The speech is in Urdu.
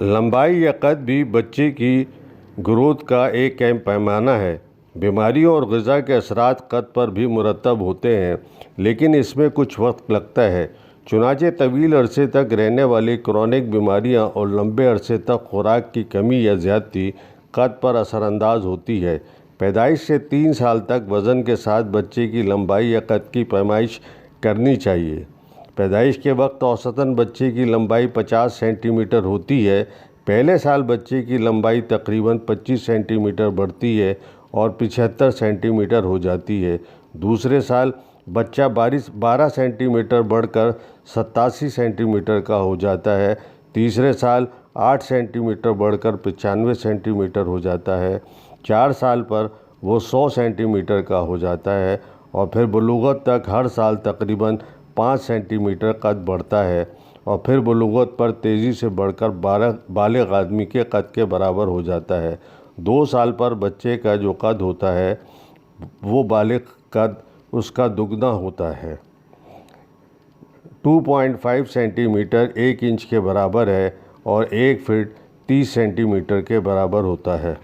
لمبائی یا قد بھی بچے کی گروتھ کا ایک اہم پیمانہ ہے۔ بیماریوں اور غذا کے اثرات قد پر بھی مرتب ہوتے ہیں، لیکن اس میں کچھ وقت لگتا ہے۔ چنانچہ طویل عرصے تک رہنے والی کرونک بیماریاں اور لمبے عرصے تک خوراک کی کمی یا زیادتی قد پر اثر انداز ہوتی ہے۔ پیدائش سے 3 سال تک وزن کے ساتھ بچے کی لمبائی یا قد کی پیمائش کرنی چاہیے۔ پیدائش کے وقت اوسطاً بچے کی لمبائی 50 سینٹی میٹر ہوتی ہے۔ پہلے سال بچے کی لمبائی تقریباً 25 سینٹی میٹر بڑھتی ہے اور 75 سینٹی میٹر ہو جاتی ہے۔ دوسرے سال بچہ 12 سینٹی میٹر بڑھ کر 87 سینٹی میٹر کا ہو جاتا ہے۔ تیسرے سال 8 سینٹی میٹر بڑھ کر 95 سینٹی میٹر ہو جاتا ہے۔ 4 سال پر وہ 100 سینٹی میٹر کا ہو جاتا ہے اور پھر بلوغت تک ہر سال تقریباً 5 سینٹی میٹر قد بڑھتا ہے اور پھر بلوغت پر تیزی سے بڑھ کر بالغ آدمی کے قد کے برابر ہو جاتا ہے۔ 2 سال پر بچے کا جو قد ہوتا ہے وہ بالغ قد اس کا دگنا ہوتا ہے۔ 2.5 سینٹی میٹر 1 انچ کے برابر ہے اور 1 فٹ 30 سینٹی میٹر کے برابر ہوتا ہے۔